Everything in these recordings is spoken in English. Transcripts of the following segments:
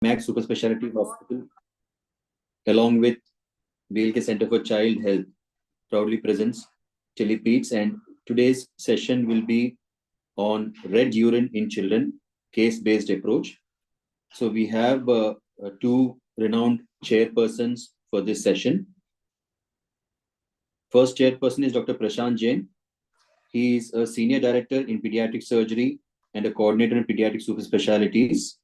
BLKMAX Super Speciality Hospital, along with BLK Center for Child Health, proudly presents Telepedes, and today's session will be on red urine in children, case-based approach. So we have two renowned chairpersons for this session. First chairperson is Dr. Prashant Jain. He is a senior director in pediatric surgery and a coordinator in pediatric super specialties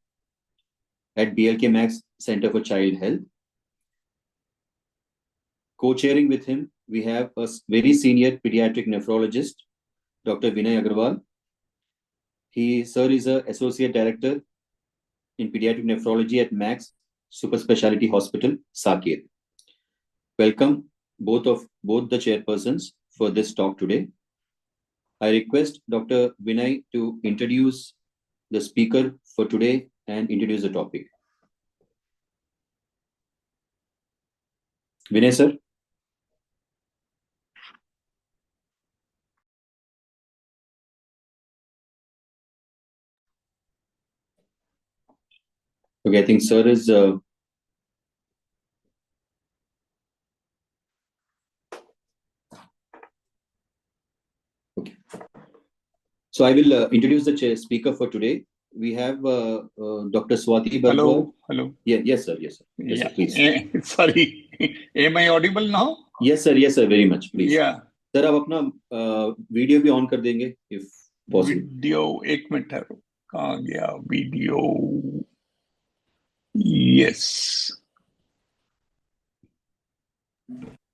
at BLKMAX Center for Child Health. Co-chairing with him, we have a very senior pediatric nephrologist, Dr. Vinay Aggarwal. Sir is an associate director in pediatric nephrology at Max Super Speciality Hospital, Saket. Welcome both the chairpersons for this talk today. I request Dr. Vinay to introduce the speaker for today and introduce the topic. Vinay, sir. Okay, I think sir is... Okay. So I will introduce the speaker for today. We have Dr. Swati Bhardwaj. Hello. Yeah, yes, sir. Yes, sir. Yes, yeah. Sir, please. Sorry. Am I audible now? Yes, sir. Yes, sir. Very much. Please. Yeah. Sir, आप अपना video भी on कर देंगे, if possible. Video, एक minute ठहरो. कहाँ गया video? Yes.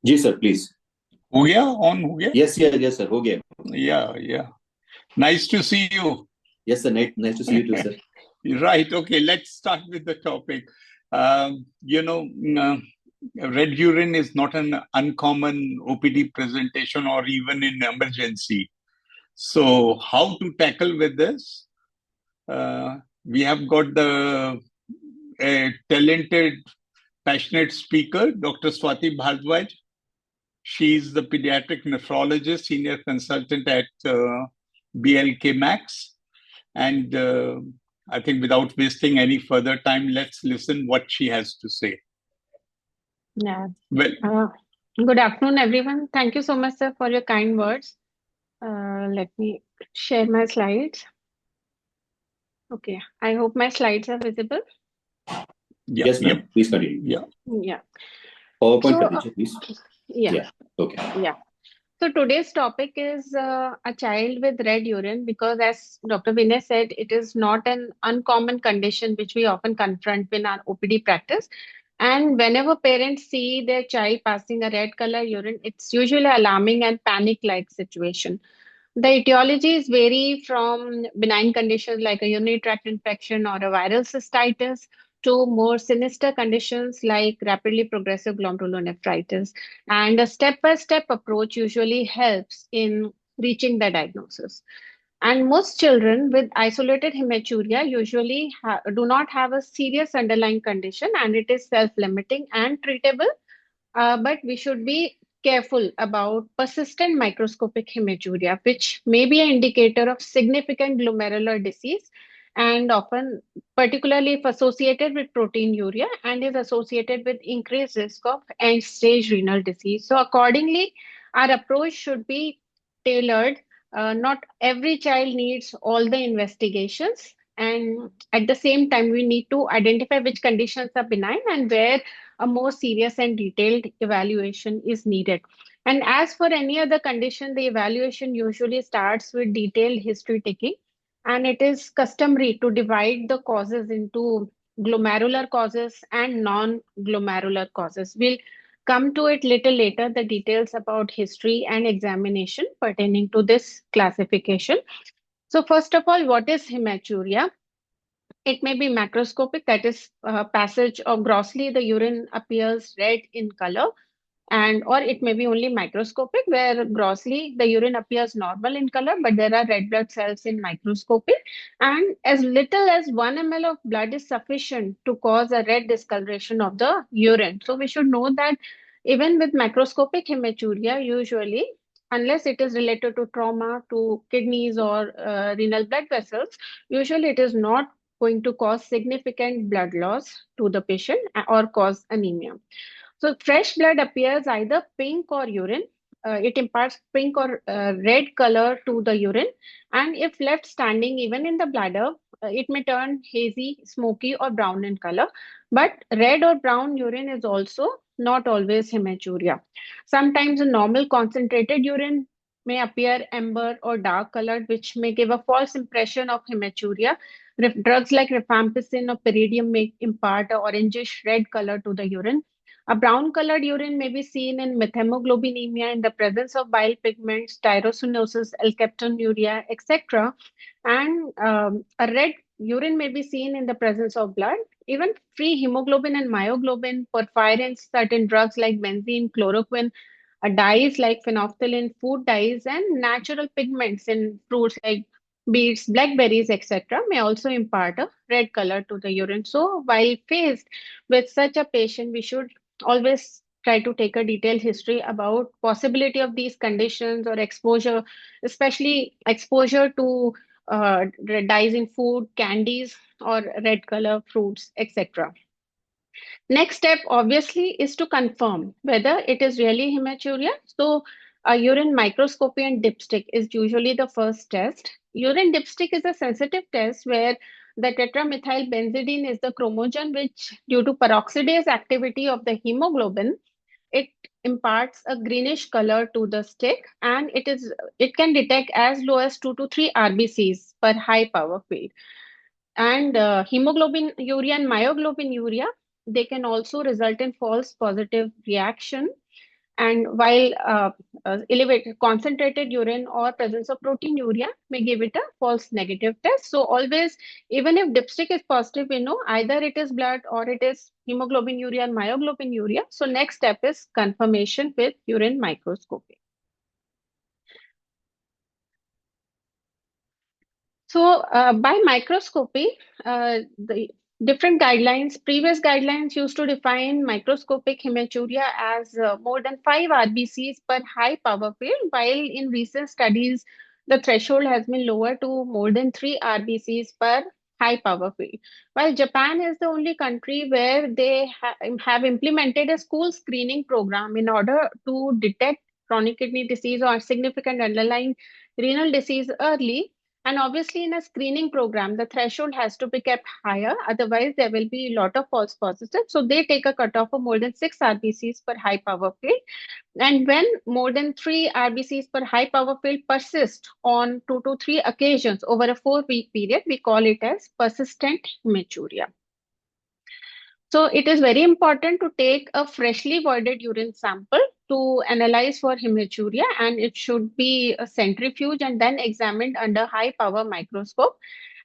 जी सर, please. हो गया? On हो गया? Yes, sir. हो गया. Yeah. Nice to see you. Yes, sir. Nice to see you too, sir. Right. Okay. Let's start with the topic. Red urine is not an uncommon OPD presentation or even in emergency. So how to tackle with this? We have got a talented, passionate speaker, Dr. Swati Bhardwaj. She's the pediatric nephrologist, senior consultant at BLKMAX. And I think without wasting any further time, let's listen what she has to say. Yeah. Well, good afternoon, everyone. Thank you so much, sir, for your kind words. Let me share my slides. Okay, I hope my slides are visible. Yeah, yes, ma'am. Please continue. Yeah. PowerPoint कर दीजिए, please. Yeah. Okay. Yeah. So today's topic is a child with red urine, because as Dr. Vinay said, it is not an uncommon condition which we often confront in our OPD practice. And whenever parents see their child passing a red color urine, it's usually alarming and panic-like situation. The etiologies vary from benign conditions like a urinary tract infection or a viral cystitis to more sinister conditions like rapidly progressive glomerulonephritis. And a step-by-step approach usually helps in reaching the diagnosis. And most children with isolated hematuria usually do not have a serious underlying condition, and it is self-limiting and treatable. But we should be careful about persistent microscopic hematuria, which may be an indicator of significant glomerular disease and often particularly if associated with proteinuria and is associated with increased risk of end-stage renal disease. So accordingly, our approach should be tailored. Not every child needs all the investigations. And at the same time, we need to identify which conditions are benign and where a more serious and detailed evaluation is needed. And as for any other condition, the evaluation usually starts with detailed history taking, and it is customary to divide the causes into glomerular causes and non-glomerular causes. We'll come to it little later, the details about history and examination pertaining to this classification. So first of all, what is hematuria? It may be macroscopic, that is passage or grossly the urine appears red in color, and or it may be only microscopic where grossly the urine appears normal in color, but there are red blood cells in microscopic, and as little as 1 ml of blood is sufficient to cause a red discoloration of the urine. So we should know that even with macroscopic hematuria, usually, unless it is related to trauma to kidneys or renal blood vessels, usually it is not going to cause significant blood loss to the patient or cause anemia. So fresh blood appears either pink or urine. It imparts pink or red color to the urine, and if left standing even in the bladder, it may turn hazy, smoky, or brown in color. But red or brown urine is also not always hematuria. Sometimes a normal concentrated urine may appear amber or dark colored, which may give a false impression of hematuria. Drugs like rifampicin or pyridium may impart a orangish red color to the urine. A brown colored urine may be seen in methemoglobinemia in the presence of bile pigments, tyrosinosis, alkaptonuria, etc. And a red urine may be seen in the presence of blood. Even free hemoglobin and myoglobin, porphyrins, certain drugs like benzene, chloroquine, dyes like phenolphthalein, food dyes, and natural pigments in fruits like beets, blackberries, etc., may also impart a red color to the urine. So, while faced with such a patient, we should always try to take a detailed history about possibility of these conditions or exposure, especially exposure to dyes in food, candies, or red color fruits, etc. Next step, obviously, is to confirm whether it is really hematuria. So, a urine microscopy and dipstick is usually the first test. Urine dipstick is a sensitive test where the tetramethylbenzidine is the chromogen which, due to peroxidase activity of the hemoglobin, it imparts a greenish color to the stick, and it can detect as low as 2 to 3 RBCs per high power field. And hemoglobin urea and myoglobin urea, they can also result in false positive reaction. And while elevated concentrated urine or presence of proteinuria may give it a false negative test. So always, even if dipstick is positive, we know either it is blood or it is hemoglobin urea and myoglobin urea. So next step is confirmation with urine microscopy. So, by microscopy, the different guidelines, previous guidelines used to define microscopic hematuria as more than 5 RBCs per high power field, while in recent studies, the threshold has been lowered to more than 3 RBCs per high power field. While Japan is the only country where they have implemented a school screening program in order to detect chronic kidney disease or significant underlying renal disease early, and obviously, in a screening program, the threshold has to be kept higher. Otherwise, there will be a lot of false positives. So they take a cutoff of more than 6 RBCs per high power field. And when more than 3 RBCs per high power field persist on 2 to 3 occasions over a 4-week period, we call it as persistent hematuria. So it is very important to take a freshly voided urine sample to analyze for hematuria, and it should be a centrifuge and then examined under high power microscope.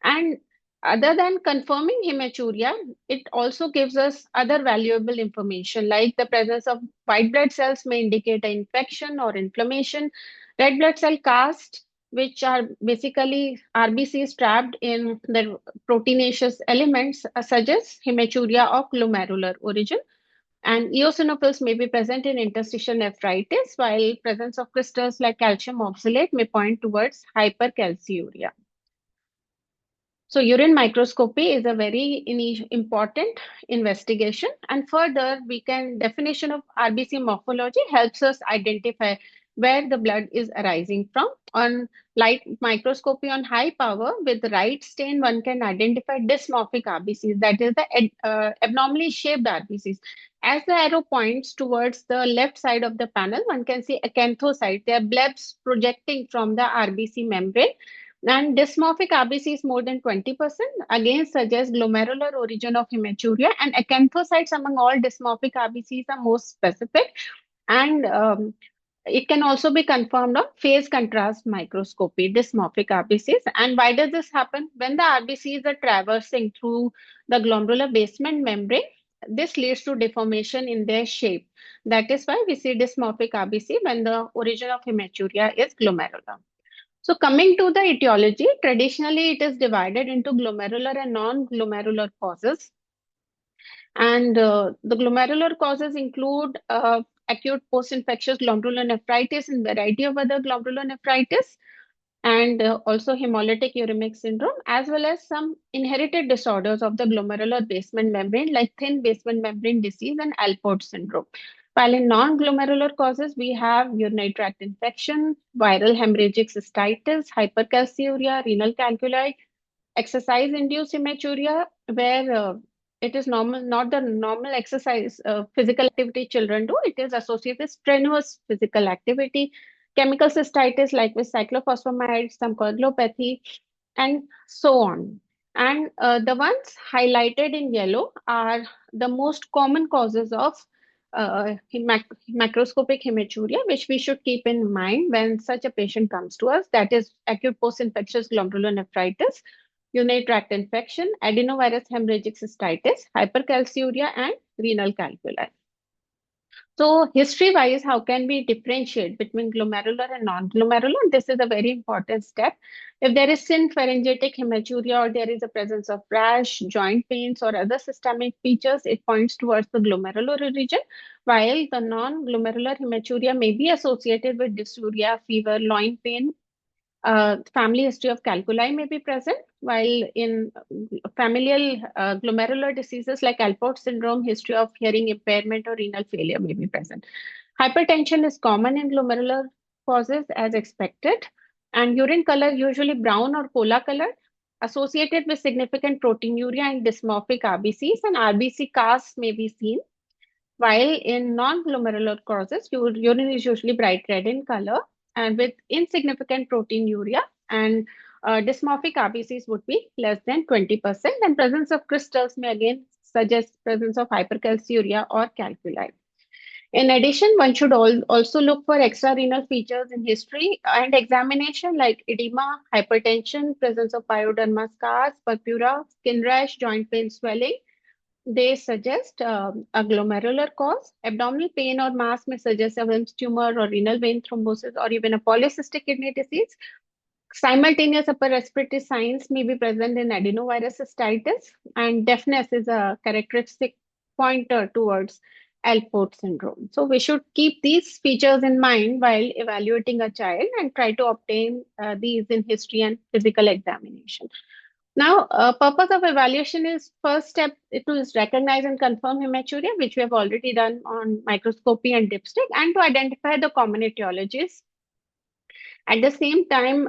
And other than confirming hematuria, it also gives us other valuable information like the presence of white blood cells may indicate an infection or inflammation, red blood cell cast, which are basically RBCs trapped in the proteinaceous elements, suggest hematuria of glomerular origin. And eosinophils may be present in interstitial nephritis, while presence of crystals like calcium oxalate may point towards hypercalciuria. So urine microscopy is a very important investigation. And further, definition of RBC morphology helps us identify where the blood is arising from. On light microscopy on high power with the right stain, one can identify dysmorphic RBCs, that is the abnormally shaped RBCs. As the arrow points towards the left side of the panel, one can see acanthocytes. They are blebs projecting from the RBC membrane. And dysmorphic RBC is more than 20%, again suggests glomerular origin of hematuria, and acanthocytes among all dysmorphic RBCs are most specific. And it can also be confirmed on phase contrast microscopy, dysmorphic RBCs. And why does this happen? When the RBCs are traversing through the glomerular basement membrane, this leads to deformation in their shape. That is why we see dysmorphic RBC when the origin of hematuria is glomerular. So coming to the etiology, traditionally it is divided into glomerular and non-glomerular causes. And the glomerular causes include acute post-infectious glomerular nephritis and variety of other glomerular nephritis. and also hemolytic uremic syndrome, as well as some inherited disorders of the glomerular basement membrane, like thin basement membrane disease and Alport syndrome. While in non-glomerular causes, we have urinary tract infection, viral hemorrhagic cystitis, hypercalciuria, renal calculi, exercise-induced hematuria, where it is normal, not the normal exercise, physical activity children do. It is associated with strenuous physical activity, chemical cystitis like with cyclophosphamide, some coagulopathy, and so on. And the ones highlighted in yellow are the most common causes of macroscopic hematuria, which we should keep in mind when such a patient comes to us. That is acute post-infectious glomerulonephritis, urinary tract infection, adenovirus hemorrhagic cystitis, hypercalciuria, and renal calculi. So history-wise, how can we differentiate between glomerular and non-glomerular? This is a very important step. If there is synpharyngitic hematuria or there is a presence of rash, joint pains, or other systemic features, it points towards the glomerular region, while the non-glomerular hematuria may be associated with dysuria, fever, loin pain. Family history of calculi may be present, while in familial glomerular diseases like Alport syndrome, history of hearing impairment or renal failure may be present. Hypertension is common in glomerular causes as expected, and urine color usually brown or cola colored, associated with significant proteinuria and dysmorphic RBCs, and RBC casts may be seen. While in non-glomerular causes, urine is usually bright red in color and with insignificant proteinuria, and dysmorphic RBCs would be less than 20%, and presence of crystals may again suggest presence of hypercalciuria or calculi. In addition, one should also look for extrarenal features in history and examination like edema, hypertension, presence of pyoderma scars, purpura, skin rash, joint pain, swelling. They suggest a glomerular cause. Abdominal pain or mass may suggest a Wilms tumor or renal vein thrombosis or even a polycystic kidney disease. Simultaneous upper respiratory signs may be present in adenovirus cystitis, and deafness is a characteristic pointer towards Alport syndrome. So we should keep these features in mind while evaluating a child and try to obtain these in history and physical examination. Now, purpose of evaluation is first step to recognize and confirm hematuria, which we have already done on microscopy and dipstick, and to identify the common etiologies. At the same time,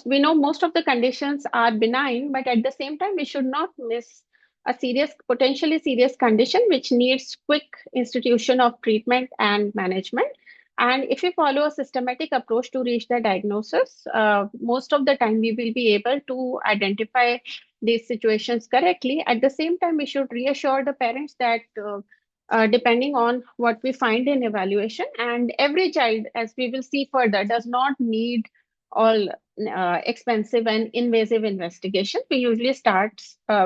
we know most of the conditions are benign, but at the same time, we should not miss a potentially serious condition which needs quick institution of treatment and management. And if we follow a systematic approach to reach the diagnosis, most of the time we will be able to identify these situations correctly. At the same time, we should reassure the parents that depending on what we find in evaluation, and every child, as we will see further, does not need all expensive and invasive investigation. We usually start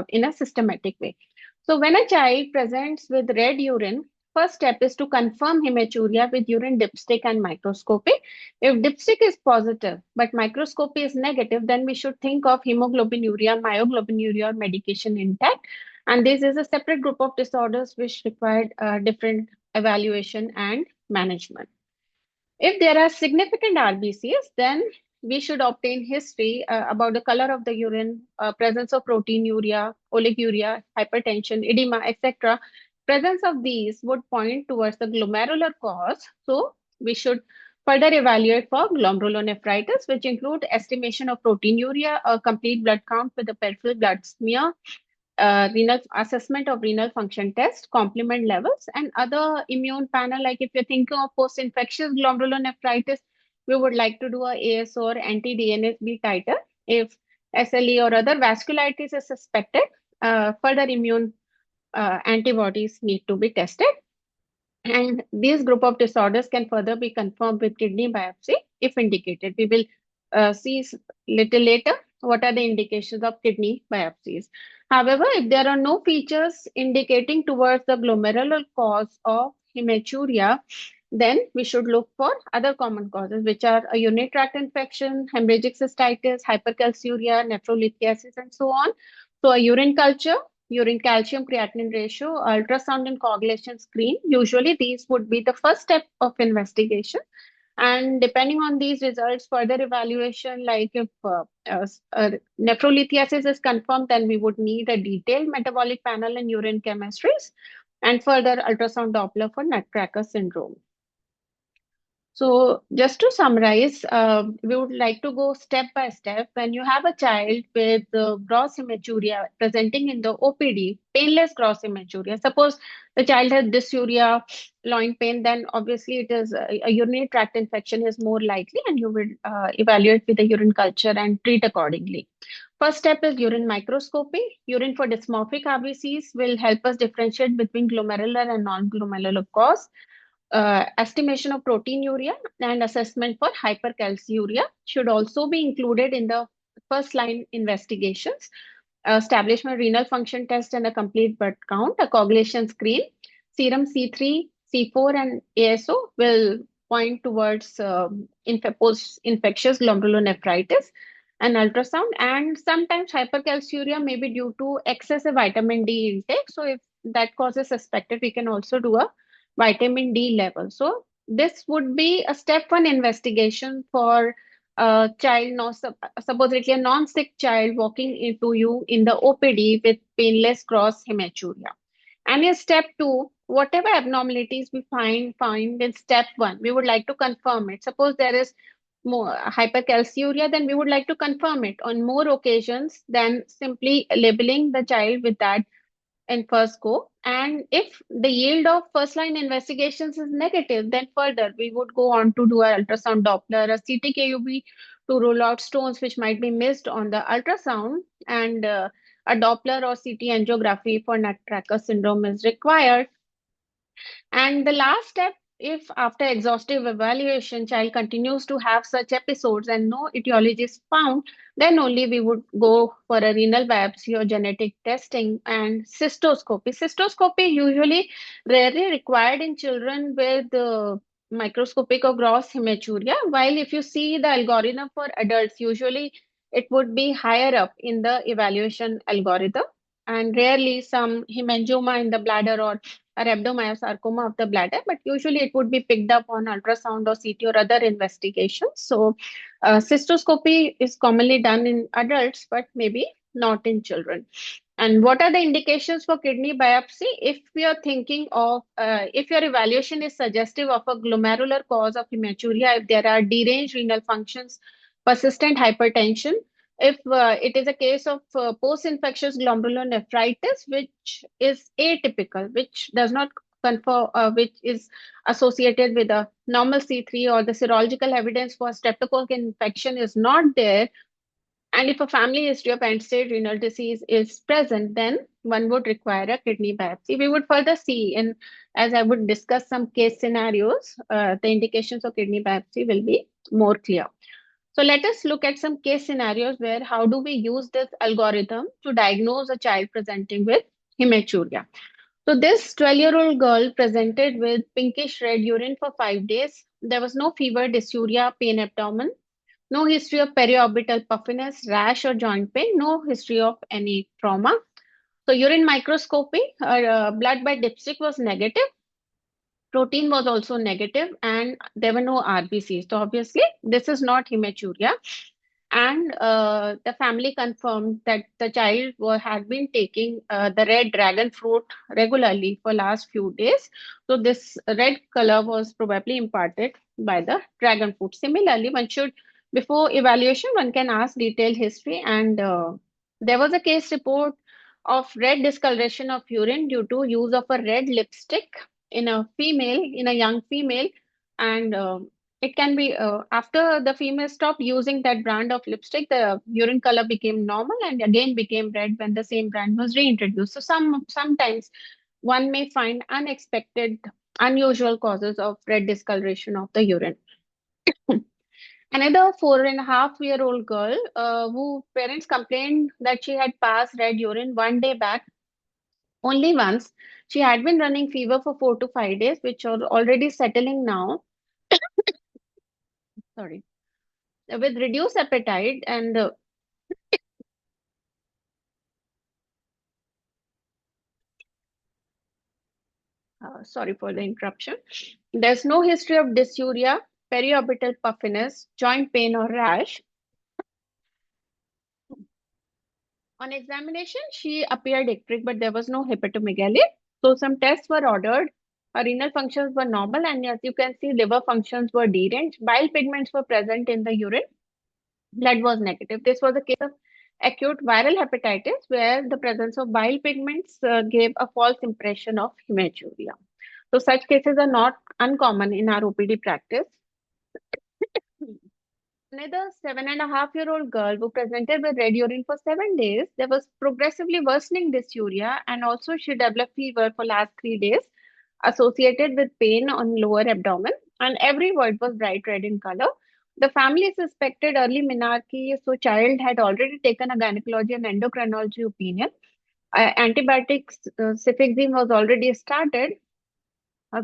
in a systematic way. So when a child presents with red urine, first step is to confirm hematuria with urine dipstick and microscopy. If dipstick is positive but microscopy is negative, then we should think of hemoglobinuria, myoglobinuria, or medication intact. And this is a separate group of disorders which require different evaluation and management. If there are significant RBCs, then we should obtain history about the color of the urine, presence of proteinuria, oliguria, hypertension, edema, etc. Presence of these would point towards the glomerular cause. So we should further evaluate for glomerulonephritis, which include estimation of proteinuria, a complete blood count with a peripheral blood smear, renal assessment of renal function test, complement levels, and other immune panel. Like if you're thinking of post-infectious glomerulonephritis, we would like to do a AS or anti-DNSB titer. If SLE or other vasculitis is suspected, further immune antibodies need to be tested. And these group of disorders can further be confirmed with kidney biopsy if indicated. We will see little later what are the indications of kidney biopsies. However, if there are no features indicating towards the glomerular cause of hematuria, then we should look for other common causes, which are a urinary tract infection, hemorrhagic cystitis, hypercalciuria, nephrolithiasis, and so on. So a urine culture, urine calcium creatinine ratio, ultrasound and coagulation screen. Usually these would be the first step of investigation. And depending on these results, further evaluation, like if nephrolithiasis is confirmed, then we would need a detailed metabolic panel and urine chemistries, and further ultrasound Doppler for Nutcracker syndrome. So just to summarize, we would like to go step by step. When you have a child with gross hematuria presenting in the OPD, painless gross hematuria, suppose the child has dysuria, loin pain, then obviously it is a urinary tract infection is more likely, and you will evaluate with the urine culture and treat accordingly. First step is urine microscopy. Urine for dysmorphic RBCs will help us differentiate between glomerular and non-glomerular cause. Estimation of proteinuria and assessment for hypercalciuria should also be included in the first line investigations. Establishment of renal function test and a complete blood count, a coagulation screen, serum C3, C4, and ASO will point towards post-infectious glomerulonephritis and ultrasound. And sometimes hypercalciuria may be due to excessive vitamin D intake. So if that cause is suspected, we can also do a vitamin D level. So this would be a step one investigation for a child, no, supposedly a non-sick child walking into you in the OPD with painless gross hematuria. And in step two, whatever abnormalities we find in step one, we would like to confirm it. Suppose there is more hypercalciuria, then we would like to confirm it on more occasions than simply labeling the child with that in first go. And if the yield of first line investigations is negative, then further we would go on to do an ultrasound Doppler, a CTKUB to rule out stones which might be missed on the ultrasound, and a Doppler or CT angiography for Nutcracker syndrome is required. And the last step, if after exhaustive evaluation, child continues to have such episodes and no etiology is found, then only we would go for a renal biopsy or genetic testing and cystoscopy. Cystoscopy usually rarely required in children with microscopic or gross hematuria, while if you see the algorithm for adults, usually it would be higher up in the evaluation algorithm, and rarely some hemangioma in the bladder or rhabdomyosarcoma of the bladder, but usually it would be picked up on ultrasound or CT or other investigations. So, cystoscopy is commonly done in adults, but maybe not in children. And what are the indications for kidney biopsy? If we are thinking of, if your evaluation is suggestive of a glomerular cause of hematuria, if there are deranged renal functions, persistent hypertension, if it is a case of post-infectious glomerulonephritis, which is atypical, which does not confer, which is associated with a normal C3, or the serological evidence for streptococcus infection is not there, and if a family history of end-stage renal disease is present, then one would require a kidney biopsy. We would further see, in as I would discuss some case scenarios, the indications of kidney biopsy will be more clear. So let us look at some case scenarios where how do we use this algorithm to diagnose a child presenting with hematuria. So this 12-year-old girl presented with pinkish red urine for 5 days. There was no fever, dysuria, pain abdomen, no history of periorbital puffiness, rash or joint pain, no history of any trauma. So urine microscopy, blood by dipstick was negative. Protein was also negative, and there were no RBCs. So obviously, this is not hematuria. And the family confirmed that the child had been taking the red dragon fruit regularly for last few days. So this red color was probably imparted by the dragon fruit. Similarly, one should, before evaluation, one can ask detailed history. And there was a case report of red discoloration of urine due to use of a red lipstick in a female, in a young female. And it can be after the female stopped using that brand of lipstick, the urine color became normal and again became red when the same brand was reintroduced. So sometimes one may find unexpected, unusual causes of red discoloration of the urine. Another 4.5-year-old girl who parents complained that she had passed red urine one day back only once. She had been running fever for 4 to 5 days, which are already settling now. Sorry, with reduced appetite and sorry for the interruption. There's no history of dysuria, periorbital puffiness, joint pain or rash. On examination, she appeared ectric, but there was no hepatomegaly. So some tests were ordered. Her renal functions were normal, and as you can see, liver functions were deranged. Bile pigments were present in the urine. Blood was negative. This was a case of acute viral hepatitis, where the presence of bile pigments gave a false impression of hematuria. So such cases are not uncommon in our OPD practice. Another 7.5-year-old girl who presented with red urine for 7 days. There was progressively worsening dysuria, and also she developed fever for last 3 days associated with pain on lower abdomen, and every void was bright red in color. The family suspected early menarche, so child had already taken a gynecology and endocrinology opinion. Antibiotics, cefixime was already started.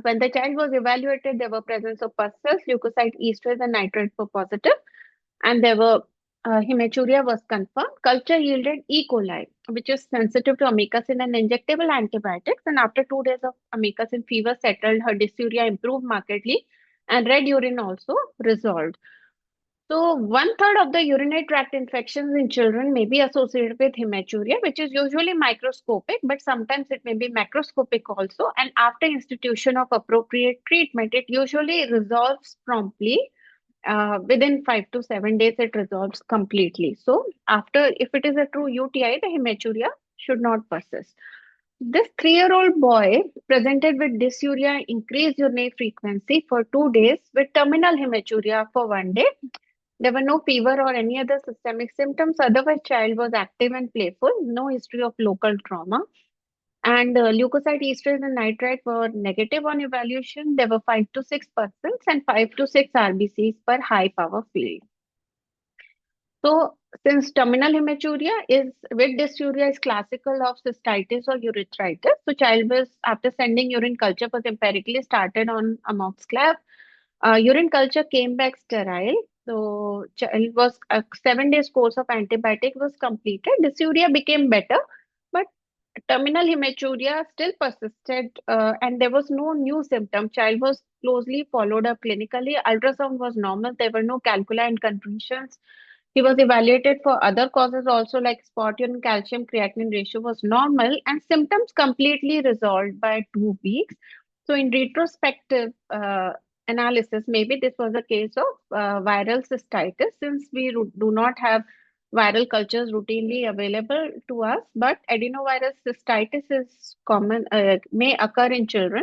When the child was evaluated, there were presence of pus cells, leukocyte esterase and nitrate were positive, and there were hematuria was confirmed. Culture yielded E. coli, which is sensitive to amikacin and injectable antibiotics. And after 2 days of amikacin, fever settled, her dysuria improved markedly, and red urine also resolved. So, 1/3 of the urinary tract infections in children may be associated with hematuria, which is usually microscopic, but sometimes it may be macroscopic also. And after institution of appropriate treatment, it usually resolves promptly. Within 5 to 7 days, it resolves completely. So, if it is a true UTI, the hematuria should not persist. This 3-year-old boy presented with dysuria, increased urinary frequency for 2 days with terminal hematuria for 1 day. There were no fever or any other systemic symptoms. Otherwise, child was active and playful. No history of local trauma. And leukocyte esterase and nitrite were negative on evaluation. There were 5 to 6% and 5 to 6 RBCs per high power field. So, since terminal hematuria is with dysuria is classical of cystitis or urethritis, so child was after sending urine culture was empirically started on amoxiclav. Urine culture came back sterile. So child was a 7 days course of antibiotic was completed. Dysuria became better, but terminal hematuria still persisted, and there was no new symptom. Child was closely followed up clinically. Ultrasound was normal. There were no calculi and contusions. He was evaluated for other causes also, like spot urine calcium creatinine ratio was normal, and symptoms completely resolved by 2 weeks. So, in retrospective analysis, maybe this was a case of viral cystitis, since we do not have viral cultures routinely available to us, but adenovirus cystitis is common, may occur in children.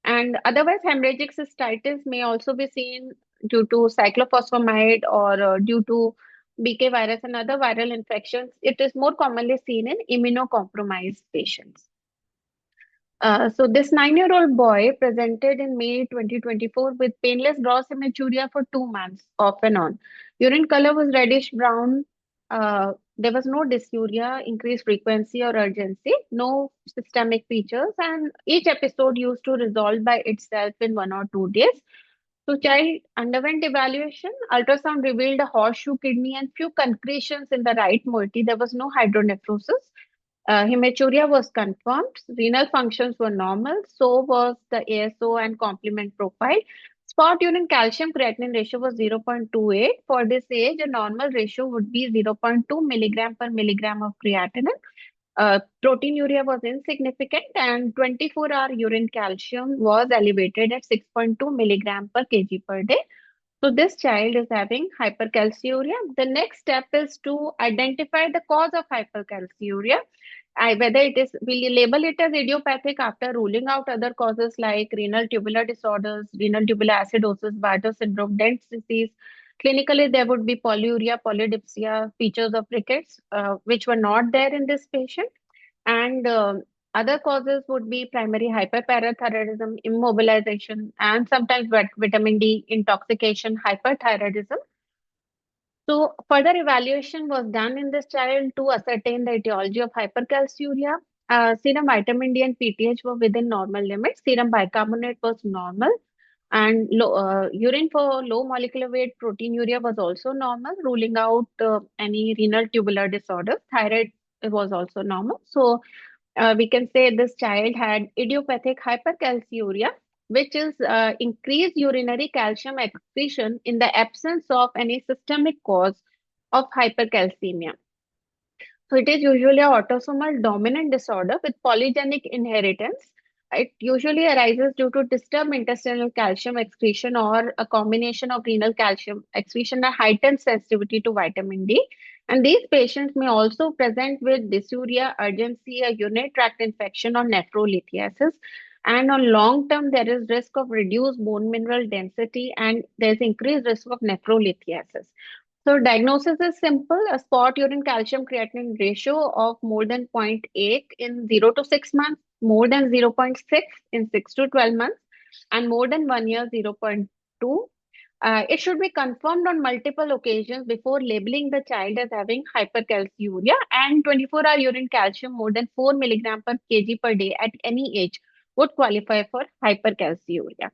And otherwise, hemorrhagic cystitis may also be seen due to cyclophosphamide or due to BK virus and other viral infections. It is more commonly seen in immunocompromised patients. So this 9-year-old boy presented in May 2024 with painless gross hematuria for 2 months, off and on. Urine color was reddish brown. There was no dysuria, increased frequency or urgency, no systemic features, and each episode used to resolve by itself in 1 or 2 days. So child underwent evaluation. Ultrasound revealed a horseshoe kidney and few concretions in the right moiety. There was no hydronephrosis. Hematuria was confirmed. Renal functions were normal. So was the ASO and complement profile. Spot urine calcium creatinine ratio was 0.28. For this age, a normal ratio would be 0.2 milligram per milligram of creatinine. Proteinuria was insignificant, and 24-hour urine calcium was elevated at 6.2 milligram per kg per day. So this child is having hypercalciuria. The next step is to identify the cause of hypercalciuria. Whether it is, we label it as idiopathic after ruling out other causes like renal tubular disorders, renal tubular acidosis, Bartter syndrome, Dent's disease. Clinically, there would be polyuria, polydipsia, features of rickets, which were not there in this patient. And other causes would be primary hyperparathyroidism, immobilization, and sometimes vitamin D intoxication, hyperthyroidism. So further evaluation was done in this child to ascertain the etiology of hypercalciuria. Serum vitamin D and PTH were within normal limits. Serum bicarbonate was normal, and urine for low molecular weight proteinuria was also normal, ruling out any renal tubular disorders. Thyroid was also normal. So we can say this child had idiopathic hypercalciuria. which is increased urinary calcium excretion in the absence of any systemic cause of hypercalcemia. So it is usually a autosomal dominant disorder with polygenic inheritance. It usually arises due to disturbed intestinal calcium excretion or a combination of renal calcium excretion and heightened sensitivity to vitamin D. And these patients may also present with dysuria, urgency, a urinary tract infection, or nephrolithiasis. And on long term, there is risk of reduced bone mineral density and there's increased risk of nephrolithiasis. So diagnosis is simple, a spot urine calcium creatinine ratio of more than zero point 0.8 in 0 to 6 months, more than zero point 0.6 in 6 to 12 months, and more than 1 year, zero point 0.2. It should be confirmed on multiple occasions before labeling the child as having hypercalciuria, and 24-hour urine calcium more than 4 milligram per kg per day at any age would qualify for hypercalciuria.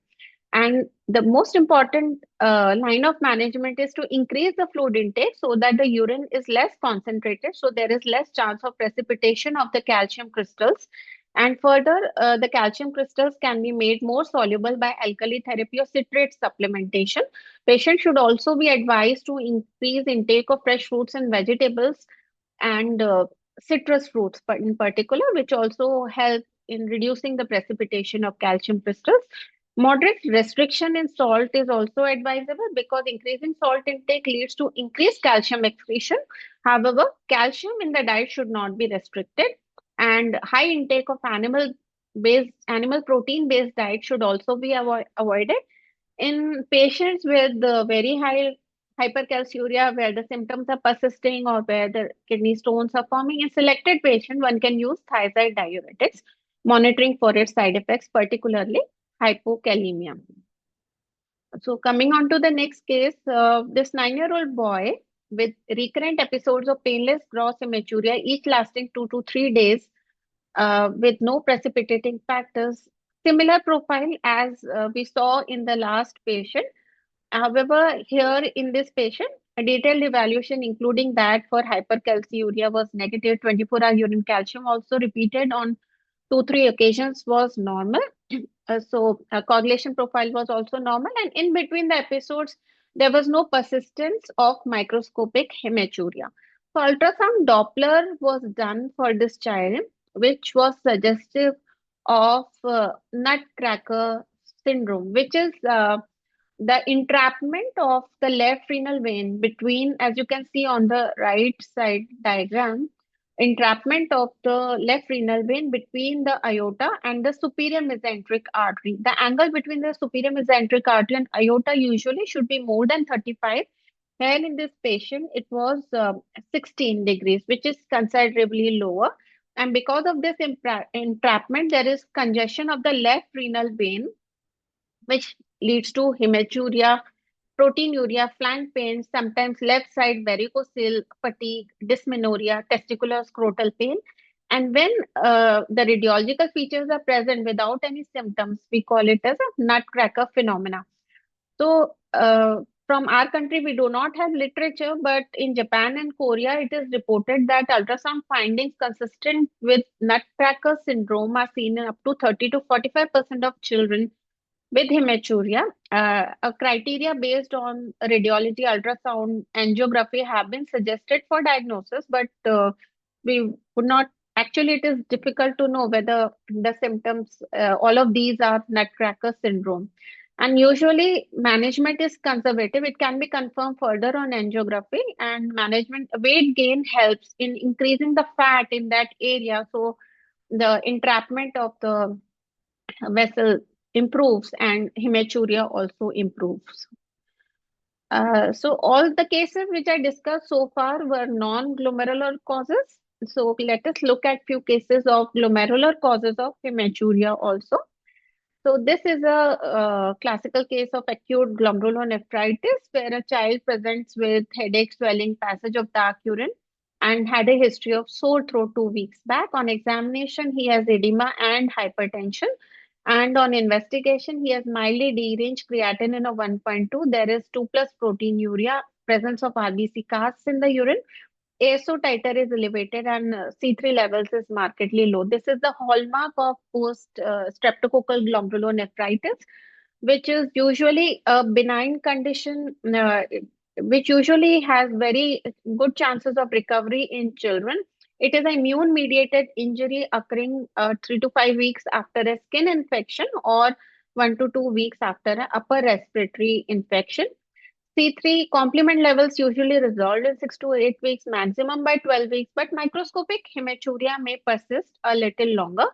And the most important line of management is to increase the fluid intake so that the urine is less concentrated, so there is less chance of precipitation of the calcium crystals. And further, the calcium crystals can be made more soluble by alkali therapy or citrate supplementation. Patients should also be advised to increase intake of fresh fruits and vegetables and citrus fruits in particular, which also help in reducing the precipitation of calcium crystals. Moderate restriction in salt is also advisable because increasing salt intake leads to increased calcium excretion. However, calcium in the diet should not be restricted, and high intake of animal protein based diet should also be avoided. In patients with very high hypercalciuria, where the symptoms are persisting or where the kidney stones are forming, in selected patient, one can use thiazide diuretics, monitoring for its side effects, particularly hypokalemia. So coming on to the next case, this 9-year-old boy with recurrent episodes of painless gross hematuria, each lasting 2 to 3 days, with no precipitating factors. Similar profile as we saw in the last patient. However, here in this patient, a detailed evaluation, including that for hypercalciuria, was negative. 24-hour urine calcium also repeated on 2, 3 occasions was normal. So coagulation profile was also normal, and in between the episodes, there was no persistence of microscopic hematuria. So ultrasound Doppler was done for this child, which was suggestive of Nutcracker syndrome, which is the entrapment of the left renal vein between, as you can see on the right side diagram, entrapment of the left renal vein between the aorta and the superior mesenteric artery. The angle between the superior mesenteric artery and aorta usually should be more than 35. Here in this patient, it was 16 degrees, which is considerably lower. And because of this entrapment, there is congestion of the left renal vein, which leads to hematuria, proteinuria, flank pain, sometimes left side varicocele, fatigue, dysmenorrhea, testicular scrotal pain. And when the radiological features are present without any symptoms, we call it as a Nutcracker phenomena. So, from our country, we do not have literature, but in Japan and Korea, it is reported that ultrasound findings consistent with Nutcracker syndrome are seen in up to 30 to 45% of children with hematuria. A criteria based on radiology, ultrasound, angiography have been suggested for diagnosis, but we would not. Actually, it is difficult to know whether the symptoms, all of these are Nutcracker syndrome. And usually, management is conservative. It can be confirmed further on angiography, and management weight gain helps in increasing the fat in that area. So, the entrapment of the vessel improves and hematuria also improves. So all the cases which I discussed so far were non-glomerular causes. So let us look at few cases of glomerular causes of hematuria also. So this is a classical case of acute glomerulonephritis where a child presents with headache, swelling, passage of dark urine, and had a history of sore throat 2 weeks back. On examination, he has edema and hypertension. And on investigation, he has mildly deranged creatinine of 1.2. There is 2+ proteinuria, presence of RBC casts in the urine. ASO titer is elevated and C3 levels is markedly low. This is the hallmark of post streptococcal glomerulonephritis, which is usually a benign condition, which usually has very good chances of recovery in children. It is an immune mediated injury occurring 3 to 5 weeks after a skin infection or 1 to 2 weeks after an upper respiratory infection. C3 complement levels usually resolved in 6 to 8 weeks, maximum by 12 weeks, but microscopic hematuria may persist a little longer.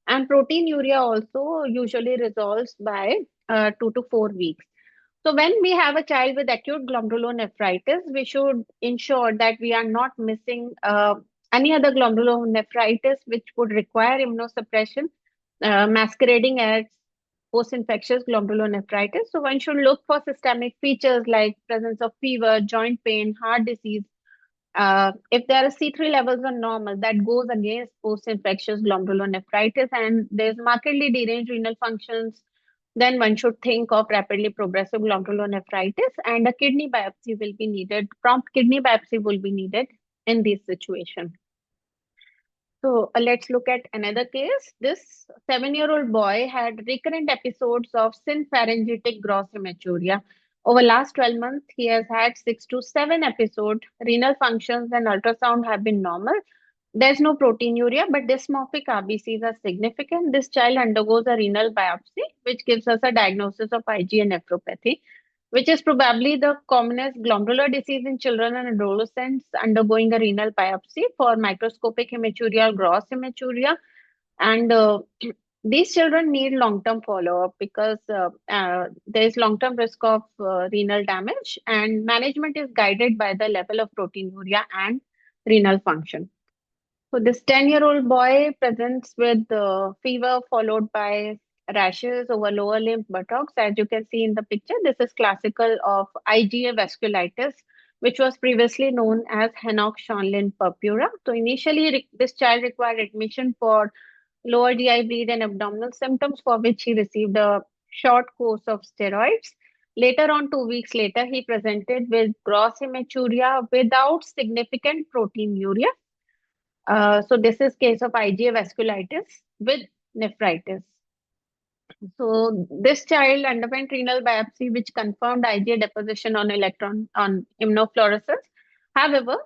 And proteinuria also usually resolves by 2 to 4 weeks. So, when we have a child with acute glomerulonephritis, we should ensure that we are not missing any other glomerulonephritis which would require immunosuppression, masquerading as post-infectious glomerulonephritis. So one should look for systemic features like presence of fever, joint pain, heart disease. If there are C3 levels are normal, that goes against post-infectious glomerulonephritis, and there's markedly deranged renal functions, then one should think of rapidly progressive glomerulonephritis, and a kidney biopsy will be needed. Prompt kidney biopsy will be needed in this situation. So let's look at another case. This 7-year-old boy had recurrent episodes of synpharyngitic gross hematuria. Over last 12 months, he has had 6 to 7 episodes. Renal functions and ultrasound have been normal. There's no proteinuria, but dysmorphic RBCs are significant. This child undergoes a renal biopsy, which gives us a diagnosis of IgA nephropathy, which is probably the commonest glomerular disease in children and adolescents undergoing a renal biopsy for microscopic hematuria or gross hematuria. And these children need long-term follow-up because there is long-term risk of renal damage, and management is guided by the level of proteinuria and renal function. So this 10-year-old boy presents with fever followed by rashes over lower limb buttocks. As you can see in the picture, this is classical of IgA vasculitis, which was previously known as Henoch-Schönlein purpura. So initially, this child required admission for lower GI bleed and abdominal symptoms, for which he received a short course of steroids. Later on, 2 weeks later, he presented with gross hematuria without significant proteinuria. So this is case of IgA vasculitis with nephritis. So this child underwent renal biopsy, which confirmed IgA deposition on immunofluorescence. However,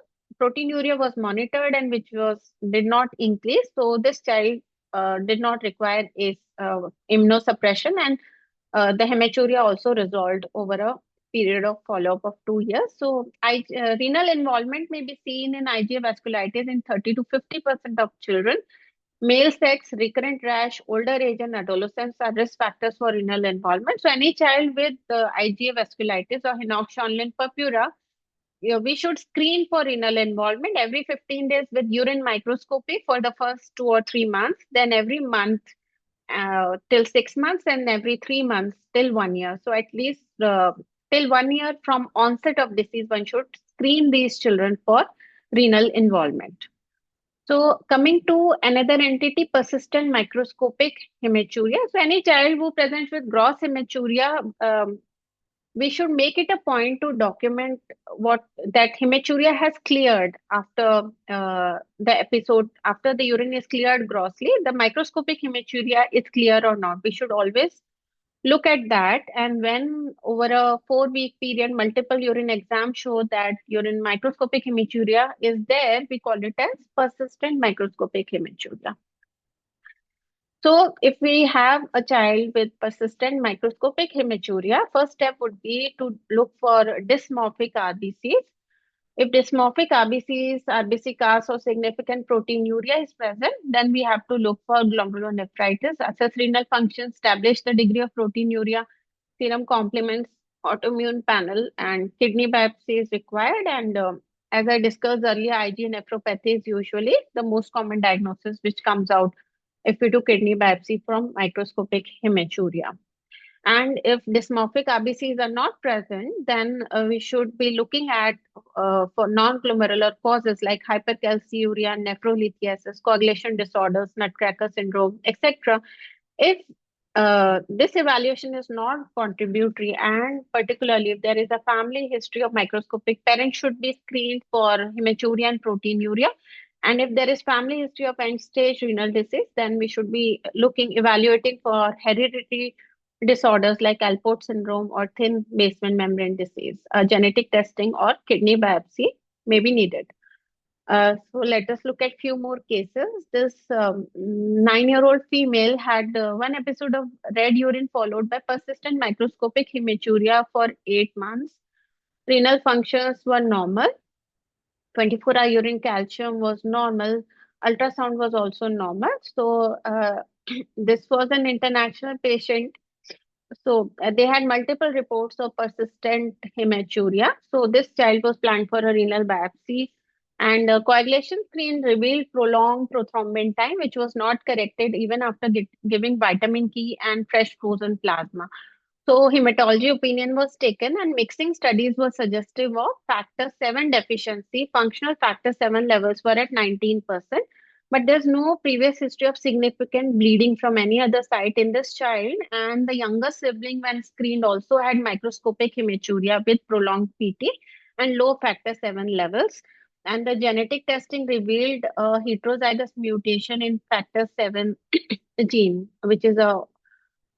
proteinuria was monitored and which did not increase. So this child did not require immunosuppression, and the hematuria also resolved over a period of follow-up of 2 years. So renal involvement may be seen in IgA vasculitis in 30 to 50% of children. Male sex, recurrent rash, older age, and adolescence are risk factors for renal involvement. So any child with IgA vasculitis or Henoch-Schönlein purpura, we should screen for renal involvement every 15 days with urine microscopy for the first 2 or 3 months, then every month till 6 months, and every 3 months till 1 year. So at least till 1 year from onset of disease, one should screen these children for renal involvement. So coming to another entity, persistent microscopic hematuria. So any child who presents with gross hematuria, we should make it a point to document that hematuria has cleared after the episode, after the urine is cleared grossly. The microscopic hematuria is clear or not. We should always look at that, and when over a 4-week period multiple urine exams show that urine microscopic hematuria is there, we call it as persistent microscopic hematuria. So if we have a child with persistent microscopic hematuria, first step would be to look for dysmorphic RBCs. If dysmorphic RBCs, RBC cast or significant proteinuria is present, then we have to look for glomerulonephritis, assess renal function, establish the degree of proteinuria, serum complements, autoimmune panel, and kidney biopsy is required. And as I discussed earlier, IgA nephropathy is usually the most common diagnosis which comes out if we do kidney biopsy from microscopic hematuria. And if dysmorphic RBCs are not present, then we should be looking at for non-glomerular causes like hypercalciuria, nephrolithiasis, coagulation disorders, Nutcracker syndrome, etc. If this evaluation is not contributory, and particularly if there is a family history of microscopic, parents should be screened for hematuria and proteinuria. And if there is family history of end-stage renal disease, then we should be evaluating for hereditary disorders like Alport syndrome or thin basement membrane disease. Genetic testing or kidney biopsy may be needed. So let us look at few more cases. This 9-year-old female had one episode of red urine followed by persistent microscopic hematuria for 8 months. Renal functions were normal. 24-hour urine calcium was normal. Ultrasound was also normal. So this was an international patient. So they had multiple reports of persistent hematuria. So this child was planned for a renal biopsy, and coagulation screen revealed prolonged prothrombin time, which was not corrected even after giving vitamin K and fresh frozen plasma. So hematology opinion was taken, and mixing studies were suggestive of factor 7 deficiency. Functional factor 7 levels were at 19%, but there's no previous history of significant bleeding from any other site in this child. And the younger sibling, when screened, also had microscopic hematuria with prolonged PT and low factor 7 levels. And the genetic testing revealed a heterozygous mutation in factor 7 gene, which is a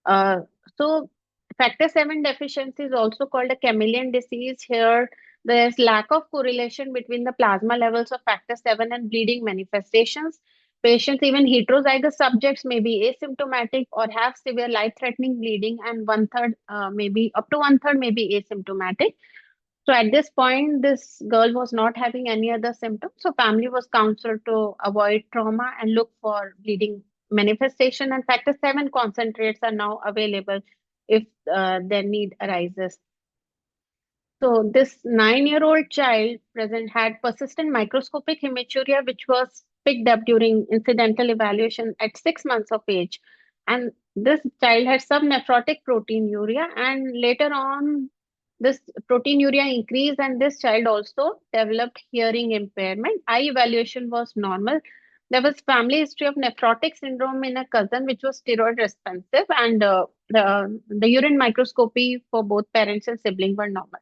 uh, so factor 7 deficiency is also called a chameleon disease. Here, there's lack of correlation between the plasma levels of factor 7 and bleeding manifestations. Patients, even heterozygous subjects, may be asymptomatic or have severe life-threatening bleeding, and maybe up to one third may be asymptomatic. So at this point, this girl was not having any other symptoms. So family was counseled to avoid trauma and look for bleeding manifestation. And factor 7 concentrates are now available if their need arises. So this 9-year-old child present had persistent microscopic hematuria, which was picked up during incidental evaluation at 6 months of age. And this child had subnephrotic proteinuria, and later on, this proteinuria increased, and this child also developed hearing impairment. Eye evaluation was normal. There was family history of nephrotic syndrome in a cousin, which was steroid responsive, and the urine microscopy for both parents and sibling were normal.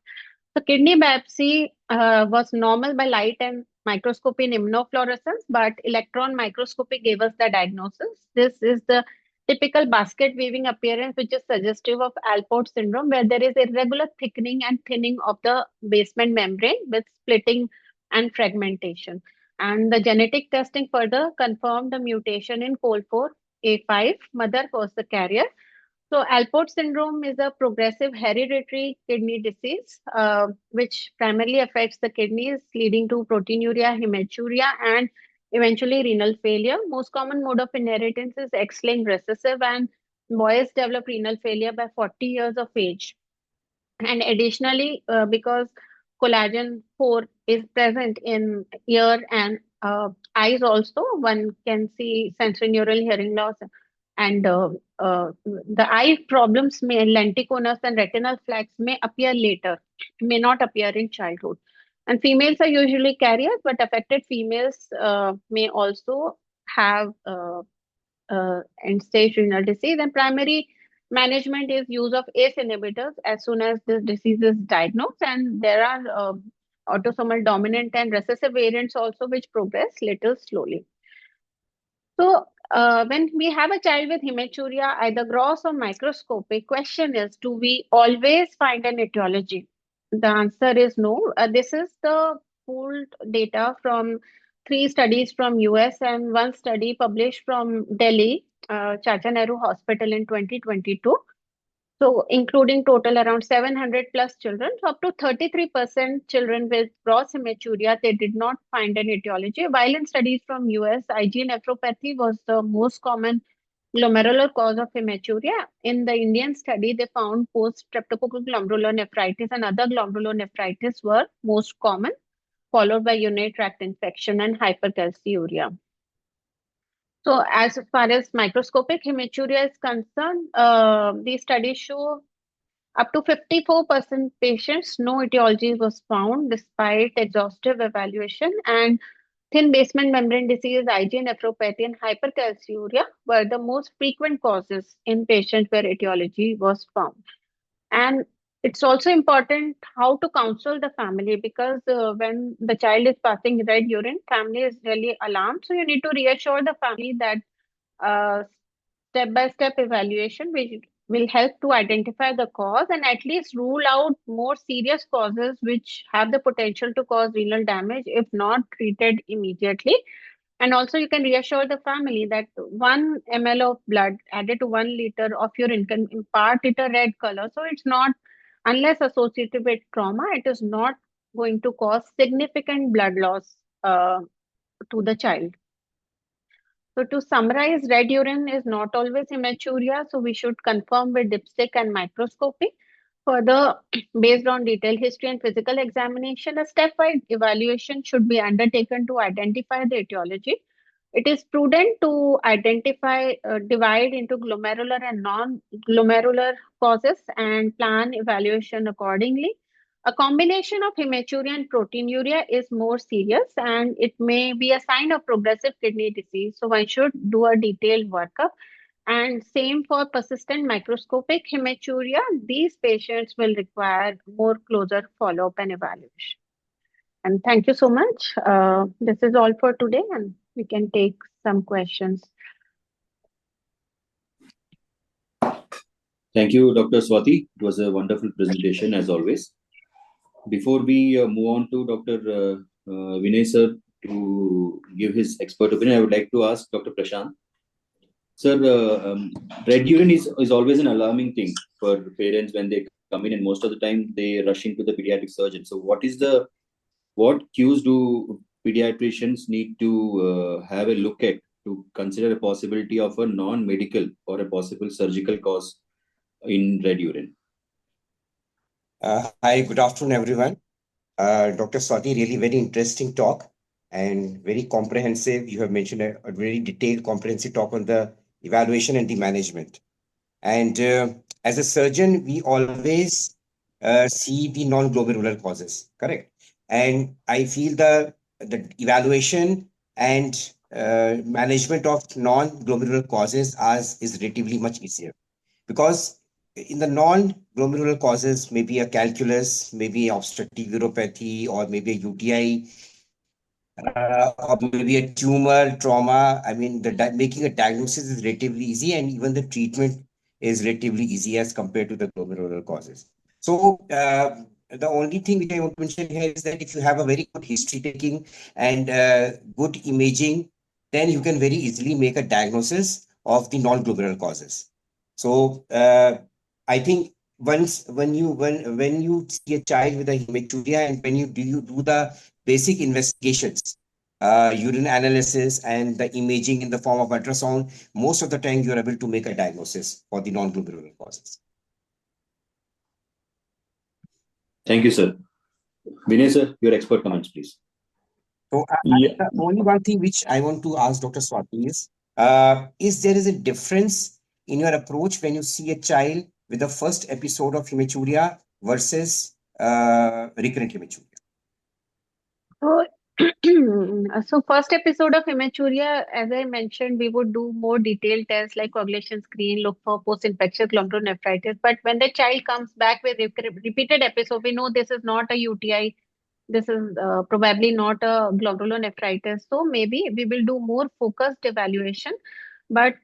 The kidney biopsy was normal by light and microscopy in immunofluorescence, but electron microscopy gave us the diagnosis. This is the typical basket weaving appearance, which is suggestive of Alport syndrome, where there is irregular thickening and thinning of the basement membrane with splitting and fragmentation. And the genetic testing further confirmed the mutation in COL4A5. Mother was the carrier. So Alport syndrome is a progressive hereditary kidney disease, which primarily affects the kidneys, leading to proteinuria, hematuria, and eventually renal failure. Most common mode of inheritance is X-linked recessive, and boys develop renal failure by 40 years of age. And additionally, because collagen 4 is present in ear and eyes also, one can see sensorineural hearing loss. And the eye problems may lenticonus and retinal flags may appear later, may not appear in childhood. And females are usually carriers, but affected females may also have end-stage renal disease. And primary management is use of ACE inhibitors as soon as this disease is diagnosed. And there are autosomal dominant and recessive variants also, which progress little slowly. So when we have a child with hematuria, either gross or microscopic, question is, do we always find an etiology? The answer is no. This is the pooled data from 3 studies from US and 1 study published from Delhi, Chacha Nehru Hospital in 2022. So including total around 700 plus children, so up to 33% children with gross hematuria, they did not find an etiology. While in studies from US, IgA nephropathy was the most common glomerular cause of hematuria. In the Indian study, they found post-streptococcal glomerular nephritis and other glomerular nephritis were most common, followed by urinary tract infection and hypercalciuria. So as far as microscopic hematuria is concerned, these studies show up to 54% patients, no etiology was found despite exhaustive evaluation. And Thin basement membrane disease, IgA nephropathy, and hypercalciuria were the most frequent causes in patients where etiology was found. And it's also important how to counsel the family, because when the child is passing red urine, family is really alarmed. So you need to reassure the family that step-by-step evaluation which will help to identify the cause and at least rule out more serious causes which have the potential to cause renal damage if not treated immediately. And also, you can reassure the family that 1 ml of blood added to 1 liter of urine can impart it a red color. So it's not, unless associated with trauma, it is not going to cause significant blood loss to the child. So to summarize, red urine is not always hematuria, so we should confirm with dipstick and microscopy. Further, based on detailed history and physical examination, a stepwise evaluation should be undertaken to identify the etiology. It is prudent to divide into glomerular and non-glomerular causes and plan evaluation accordingly. A combination of hematuria and proteinuria is more serious and it may be a sign of progressive kidney disease. So one should do a detailed workup. And same for persistent microscopic hematuria. These patients will require more closer follow-up and evaluation. And thank you so much. This is all for today, and we can take some questions. Thank you, Dr. Swati. It was a wonderful presentation as always. Before we move on to Dr. Vinay sir to give his expert opinion, I would like to ask Dr. Prashant. Sir, red urine is always an alarming thing for parents when they come in, and most of the time they rush into the pediatric surgeon. So, what cues do pediatricians need to have a look at to consider a possibility of a non-medical or a possible surgical cause in red urine? Hi, good afternoon, everyone. Dr. Swati, really very interesting talk and very comprehensive. You have mentioned a very detailed, comprehensive talk on the evaluation and the management. And as a surgeon, we always see the non-glomerular causes, correct? And I feel the evaluation and management of non-glomerular causes is relatively much easier, because in the non-glomerular causes, maybe a calculus, maybe obstructive uropathy, or maybe a UTI, or maybe a tumor, trauma. I mean, making a diagnosis is relatively easy, and even the treatment is relatively easy as compared to the glomerular causes. So the only thing which I want to mention here is that if you have a very good history taking and good imaging, then you can very easily make a diagnosis of the non-glomerular causes. So I think when you see a child with a hematuria and when you do the basic investigations, urine analysis and the imaging in the form of ultrasound, most of the time you are able to make a diagnosis for the non-glomerular causes. Thank you, sir. Vinay sir, your expert comments, please. So the only one thing which I want to ask Dr. Swati is there is a difference in your approach when you see a child with the first episode of hematuria versus recurrent hematuria? So first episode of hematuria, as I mentioned, we would do more detailed tests like coagulation screen, look for post-infectious glomerulonephritis. But when the child comes back with repeated episode, we know this is not a UTI. This is probably not a glomerulonephritis. So maybe we will do more focused evaluation. But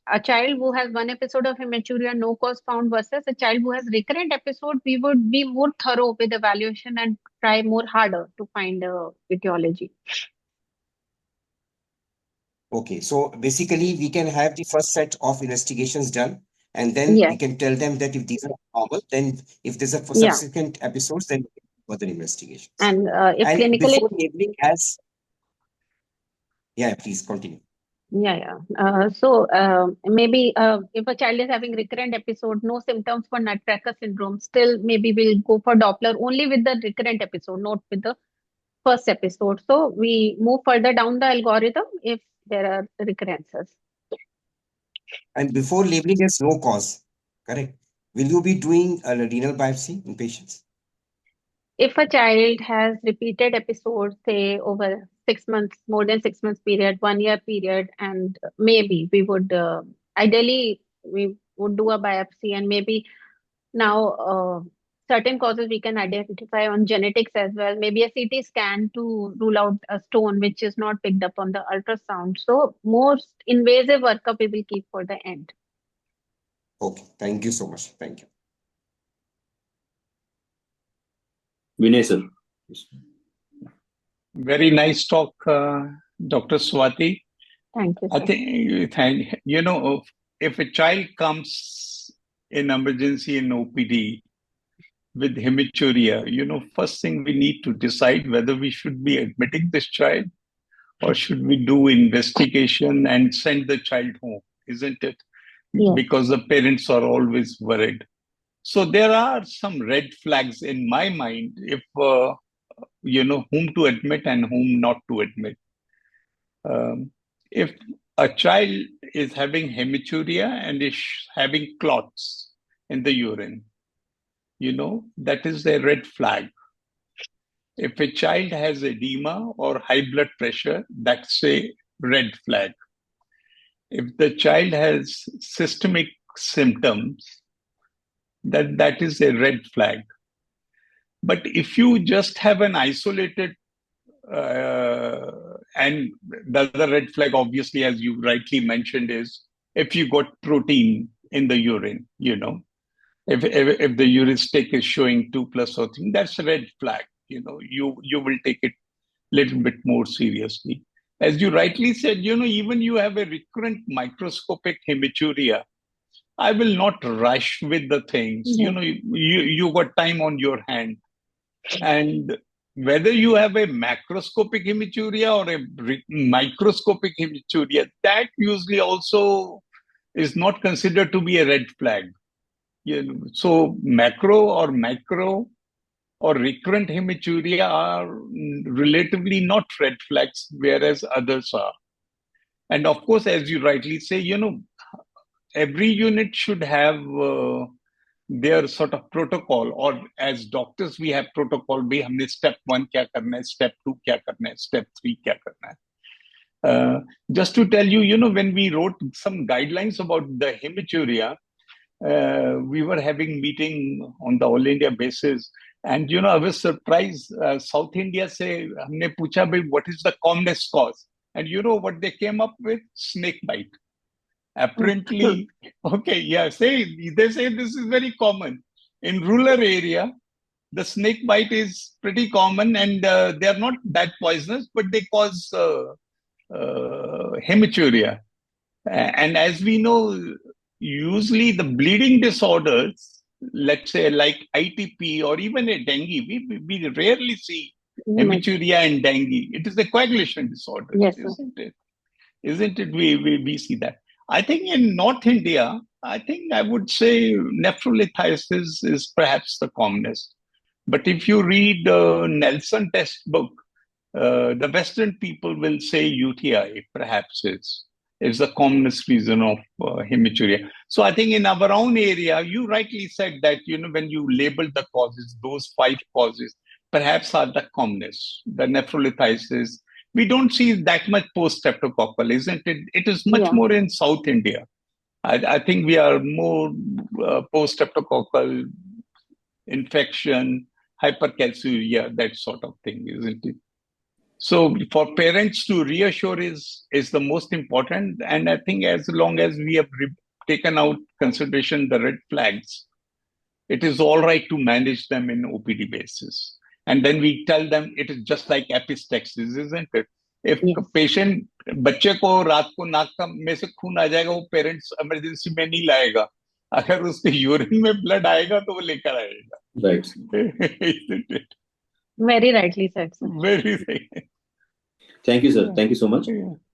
a child who has one episode of hematuria, no cause found, versus a child who has recurrent episode, we would be more thorough with evaluation and try more harder to find etiology. Okay, so basically we can have the first set of investigations done, and then we can tell them that if these are normal, then if there's a subsequent episodes, then further investigations. And if and clinically, before labeling as, please continue. So maybe if a child is having recurrent episode, no symptoms for Nutcracker syndrome, still maybe we'll go for Doppler only with the recurrent episode, not with the first episode. So we move further down the algorithm if there are recurrences. And before labeling as no cause, correct? Will you be doing a renal biopsy in patients? if a child has repeated episodes, say over 6 months, more than 6 months period, 1 year period, and maybe we would ideally we would do a biopsy, and maybe now certain causes we can identify on genetics as well. Maybe a CT scan to rule out a stone which is not picked up on the ultrasound. So most invasive workup we will keep for the end. Okay, thank you so much. Thank you. Vinay, sir. Very nice talk, Dr. Swati. Thank you, I sir. think, if a child comes in emergency in OPD with hematuria, first thing we need to decide whether we should be admitting this child or should we do investigation and send the child home, isn't it? Yes. Because the parents are always worried. So there are some red flags in my mind if, whom to admit and whom not to admit. If a child is having hematuria and is having clots in the urine, that is a red flag. If a child has edema or high blood pressure, that's a red flag. If the child has systemic symptoms, that is a red flag. But if you just have an isolated, and the other red flag, obviously, as you rightly mentioned, is if you got protein in the urine, if the heuristic is showing 2+ or 3, that's a red flag. You will take it a little bit more seriously. As you rightly said, even you have a recurrent microscopic hematuria, I will not rush with the things. You got time on your hand. And whether you have a macroscopic hematuria or a microscopic hematuria, that usually also is not considered to be a red flag. So macro or micro or recurrent hematuria are relatively not red flags, whereas others are. And of course, as you rightly say, every unit should have their sort of protocol, or as doctors, we have protocol. We have step 1 kya karna hai, step 2 kya karna hai, step 3 kya karna hai. Just to tell you, when we wrote some guidelines about the hematuria, we were having meeting on the all India basis, and I was surprised. South India say, humne pucha, bhai, what is the commonest cause? And what they came up with? Snake bite. Apparently, okay, yeah, they say this is very common. In rural area, the snake bite is pretty common, and they are not that poisonous, but they cause hematuria. And as we know, usually the bleeding disorders, let's say like ITP or even a dengue, we rarely see hematuria and dengue. It is a coagulation disorder, yes, isn't it? Isn't it? We see that. I think in North India, I would say nephrolithiasis is perhaps the commonest. But if you read the Nelson test book, the Western people will say UTI perhaps is the commonest reason of hematuria. So I think in our own area, you rightly said that, when you label the causes, those 5 causes perhaps are the commonest. The nephrolithiasis, we don't see that much post-streptococcal, isn't it? It is much more in South India. I think we are more post-streptococcal infection, hypercalciuria, that sort of thing, isn't it? So for parents to reassure is the most important. And I think as long as we have taken out consideration the red flags, it is all right to manage them in OPD basis. And then we tell them it is just like epistaxis, isn't it? If patient, बच्चे को रात को नाक में से खून आ जाएगा, वो पेरेंट्स इमरजेंसी में नहीं लाएगा. अगर उसके यूरिन में ब्लड आएगा तो वो लेकर आएगा. Right. Isn't it? Very rightly said, sir. Very right. Thank you, sir. Thank you so much.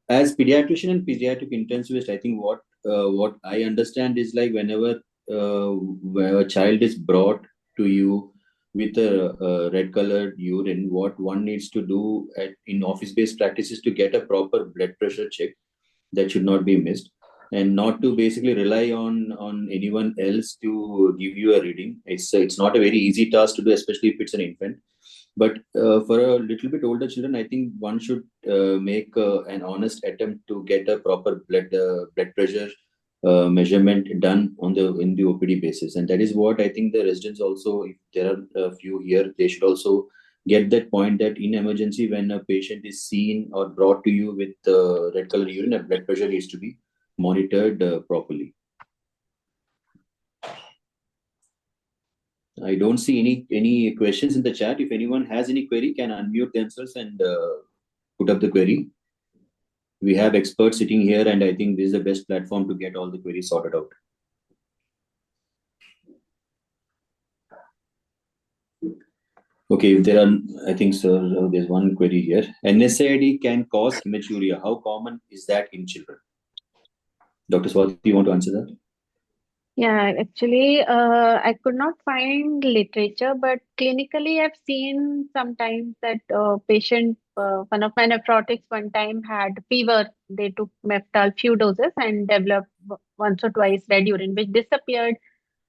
As pediatrician and pediatric intensivist, I think what I understand is like whenever a child is brought to you with a red colored urine, what one needs to do in office-based practice is to get a proper blood pressure check. That should not be missed. and not to basically rely on anyone else to give you a reading. It's not a very easy task to do, especially if it's an infant. But for a little bit older children, I think one should make an honest attempt to get a proper blood pressure measurement done in the OPD basis, and that is what I think the residents also, if there are a few here, they should also get that point that in emergency, when a patient is seen or brought to you with red color urine, a blood pressure needs to be monitored properly. I don't see any questions in the chat. If anyone has any query, can unmute themselves and put up the query. We have experts sitting here, and I think this is the best platform to get all the queries sorted out. Okay, if there are, I think, sir, there's one query here. NSAID can cause hematuria. How common is that in children? Dr. Swati, do you want to answer that? Yeah, actually, I could not find literature, but clinically, I've seen sometimes that one of my nephrotics one time had fever. They took Meftal few doses and developed once or twice red urine, which disappeared,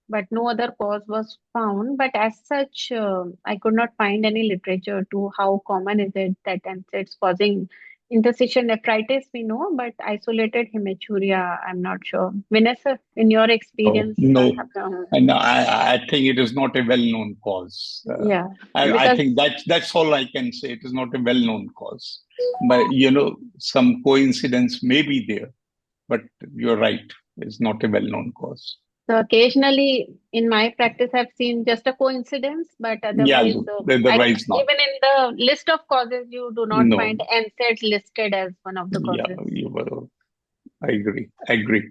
but no other cause was found. But as such, I could not find any literature to how common is it that NSAIDs causing interstitial nephritis, we know, but isolated hematuria, I'm not sure. Vanessa, in your experience, No, and I think it is not a well-known cause. yeah, I think that's all I can say. It is not a well-known cause, but some coincidence may be there, but you're right. It's not a well-known cause. so occasionally in my practice, I've seen just a coincidence, but otherwise, otherwise not. even in the list of causes, you do not find NSAID listed as one of the causes. Yeah, I agree.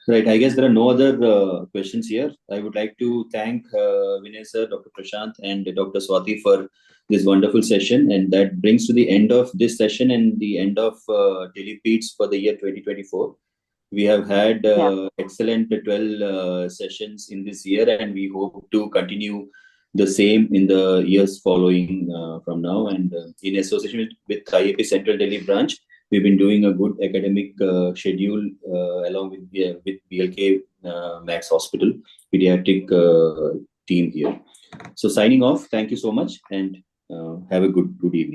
Right. I guess there are no other questions here. I would like to thank Vinay sir, Dr. Prashant, and Dr. Swati for this wonderful session. And that brings to the end of this session and the end of Telepeds for the year 2024. We have had excellent 12 sessions in this year, and we hope to continue the same in the years following from now. And in association with IAP Central Delhi branch, we've been doing a good academic schedule along with BLKMAX Hospital Pediatric team here. So signing off, thank you so much, and have a good evening.